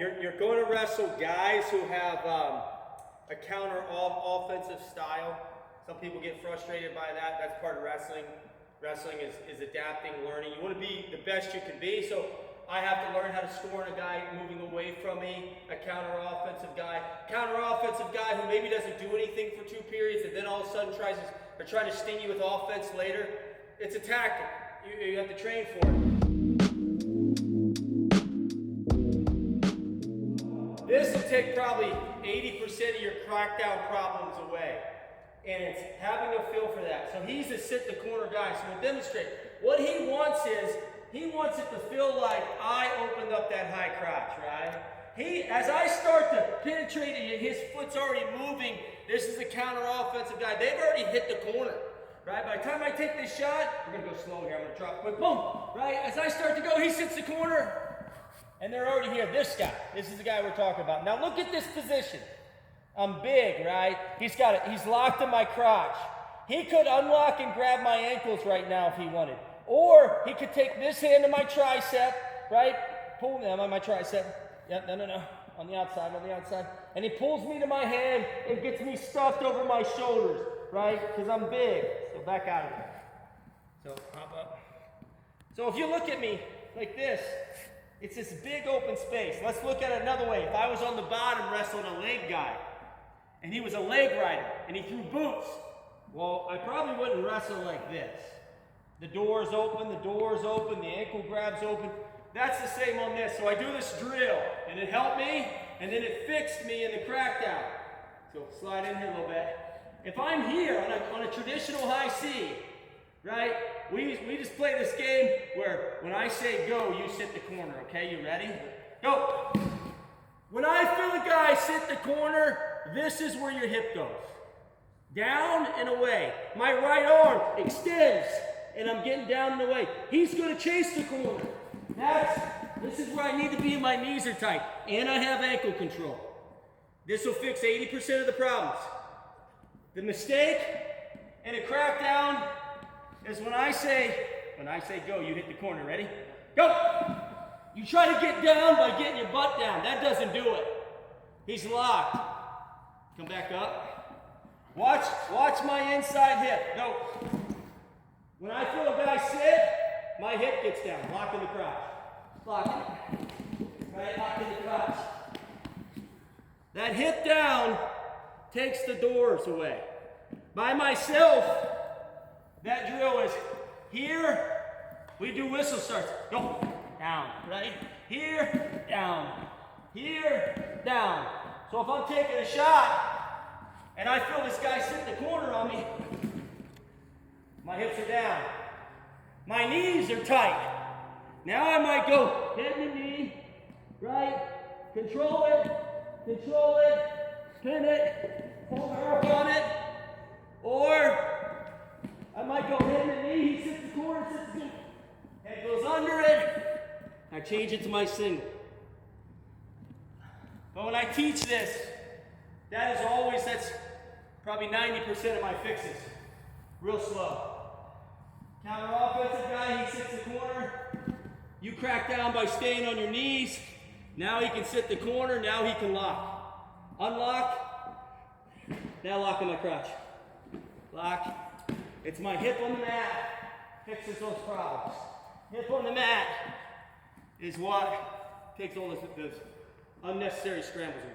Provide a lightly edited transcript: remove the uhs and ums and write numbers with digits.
you're going to wrestle guys who have a counter offensive style. Some people get frustrated by that. That's part of wrestling. Wrestling is adapting, learning. You want to be the best you can be. So I have to learn how to score on a guy moving away from me, a counter offensive guy who maybe doesn't do anything for 2 periods and then all of a sudden trying to sting you with offense later. It's a tactic. You have to train for it. This will take probably 80% of your crackdown problems away. And it's having a feel for that. So he's a sit the corner guy. So we'll demonstrate. What he wants is, he wants it to feel like I opened up that high crotch, right? As I start to penetrate it, his foot's already moving. This is a counter offensive guy. They've already hit the corner, right? By the time I take this shot, we're gonna go slow here. I'm gonna drop quick, boom, right? As I start to go, he sits the corner, and they're already here. This guy, this is the guy we're talking about. Now look at this position. I'm big, right? He's locked in my crotch. He could unlock and grab my ankles right now if he wanted. Or he could take this hand to my tricep, right? Pull me on my tricep. Yeah, no. On the outside. And he pulls me to my hand and gets me stuffed over my shoulders, right? Because I'm big. So back out of it. So hop up. So if you look at me like this, it's this big open space. Let's look at it another way. If I was on the bottom wrestling a leg guy, and he was a leg rider, and he threw boots, well, I probably wouldn't wrestle like this. The door's open, the ankle grab's open. That's the same on this. So I do this drill, and it helped me, and then it fixed me in the crackdown. So slide in here a little bit. If I'm here on a traditional high C, right, we just play this game where when I say go, you sit the corner, okay? You ready? Go! When I feel a guy sit the corner, this is where your hip goes. Down and away. My right arm extends, and I'm getting down and away. He's going to chase the corner. This is where I need to be, and my knees are tight, and I have ankle control. This will fix 80% of the problems. The mistake in a crackdown is when I say go, you hit the corner. Ready? Go! You try to get down by getting your butt down. That doesn't do it. He's locked. Come back up. Watch my inside hip. No. When I feel a guy sit, my hip gets down. Lock in the crotch. Lock it. Right? Lock in the crotch. That hip down takes the doors away. By myself, that drill is here. We do whistle starts. Go. Down, right? Here, down. Here, down. So if I'm taking a shot and I feel this guy sit in the corner on me, my hips are down. My knees are tight. Now I might go head to knee, right? Control it, pin it, pull her up on it. Or I might go head to knee, he sits the corner, head goes under it. I change it to my single. But when I teach this, that's probably 90% of my fixes. Real slow. Counter offensive guy, he sits the corner. You crack down by staying on your knees. Now he can sit the corner, now he can lock. Unlock. Now lock in my crotch. Lock. It's my hip on the mat. Fixes those problems. Hip on the mat is what takes all those unnecessary scrambles away.